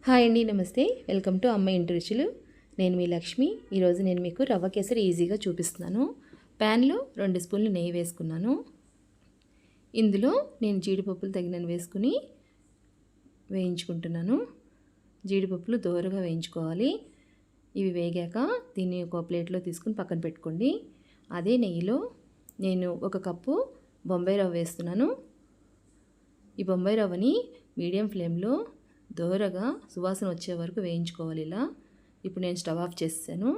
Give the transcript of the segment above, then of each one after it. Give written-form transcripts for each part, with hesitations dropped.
Hi అండి, నమస్తే. Welcome to అమ్మ ఇంటి రుచులు. నేను మీ లక్ష్మి. ఈరోజు నేను మీకు రవ్వ కేసరి ఈజీగా చూపిస్తున్నాను. ప్యాన్లో 2 స్పూన్లు నెయ్యి వేసుకున్నాను. ఇందులో నేను జీడిపప్పులు తగినన్ని వేసుకుని వేయించుకుంటున్నాను. జీడిపప్పులు దోరగా వేయించుకోవాలి. ఇవి వేగాక దీన్ని ఒక ప్లేట్లో తీసుకుని పక్కన పెట్టుకోండి. అదే నెయ్యిలో నేను 1 కప్పు బొంబాయి రవ్వ వేస్తున్నాను. ఈ బొంబాయి రవ్వని మీడియం ఫ్లేమ్లో దోరగా సువాసన వచ్చే వరకు వేయించుకోవాలి. ఇలా ఇప్పుడు నేను స్టవ్ ఆఫ్ చేసాను.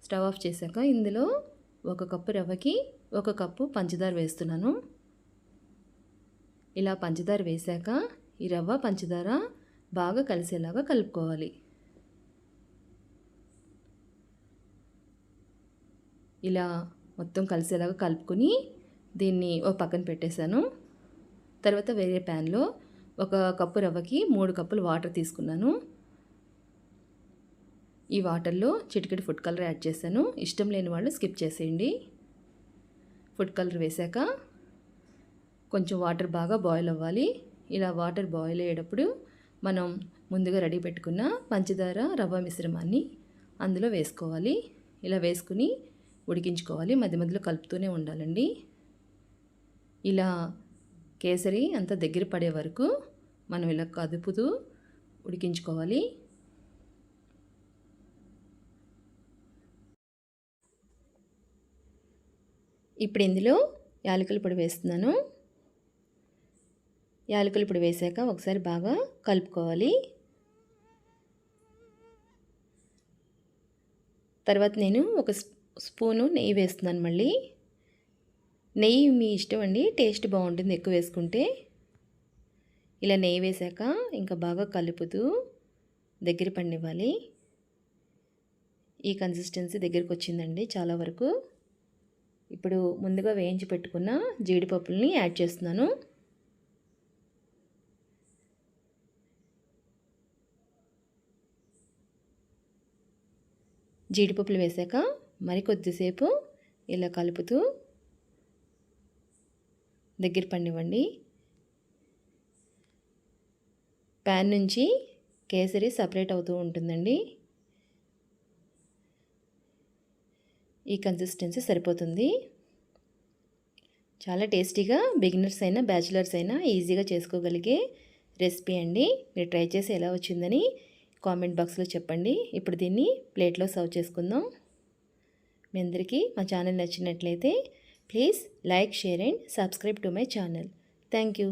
స్టవ్ ఆఫ్ చేశాక ఇందులో 1 కప్పు రవ్వకి 1 కప్పు పంచదార వేస్తున్నాను. ఇలా పంచదార వేశాక ఈ రవ్వ పంచదార బాగా కలిసేలాగా కలుపుకోవాలి. ఇలా మొత్తం కలిసేలాగా కలుపుకొని దీన్ని ఒక పక్కన పెట్టేశాను. తర్వాత వేరే ప్యాన్లో 1 కప్పు రవ్వకి 3 కప్పులు వాటర్ తీసుకున్నాను. ఈ వాటర్లో చిటికెడు ఫుడ్ కలర్ యాడ్ చేశాను. ఇష్టం లేని వాళ్ళు స్కిప్ చేసేయండి. ఫుడ్ కలర్ వేశాక కొంచెం వాటర్ బాగా బాయిల్ అవ్వాలి. ఇలా వాటర్ బాయిల్ అయ్యేటప్పుడు మనం ముందుగా రెడీ పెట్టుకున్న పంచదార రవ్వ మిశ్రమాన్ని అందులో వేసుకోవాలి. ఇలా వేసుకుని ఉడికించుకోవాలి. మధ్య మధ్యలో కలుపుతూనే ఉండాలండి. ఇలా కేసరి అంతా దగ్గర పడే వరకు మనం ఇలా కదుపుతూ ఉడికించుకోవాలి. ఇప్పుడు ఇందులో యాలకుల పొడి వేస్తున్నాను. యాలకుల పొడి వేసాక ఒకసారి బాగా కలుపుకోవాలి. తర్వాత నేను 1 స్పూను నెయ్యి వేస్తున్నాను. మళ్ళీ నెయ్యి మీ ఇష్టం అండి, టేస్ట్ బాగుంటుంది ఎక్కువ వేసుకుంటే. ఇలా నెయ్యి వేసాక ఇంకా బాగా కలుపుతూ దగ్గర పడినివ్వాలి. ఈ కన్సిస్టెన్సీ దగ్గరికి వచ్చిందండి చాలా వరకు. ఇప్పుడు ముందుగా వేయించి పెట్టుకున్న జీడిపప్పుల్ని యాడ్ చేస్తున్నాను. జీడిపప్పులు వేసాక మరికొద్దిసేపు ఇలా కలుపుతూ దగ్గర పడినివ్వండి. ప్యాన్ నుంచి కేసరి సపరేట్ అవుతూ ఉంటుందండి. ఈ కన్సిస్టెన్సీ సరిపోతుంది. చాలా టేస్టీగా బిగినర్స్ అయినా బ్యాచిలర్స్ అయినా ఈజీగా చేసుకోగలిగే రెసిపీ అండి. మీరు ట్రై చేసి ఎలా వచ్చిందని కామెంట్ బాక్స్లో చెప్పండి. ఇప్పుడు దీన్ని ప్లేట్లో సర్వ్ చేసుకుందాం. మీ అందరికీ మా ఛానల్ నచ్చినట్లయితే please like, share and subscribe to my channel. Thank you.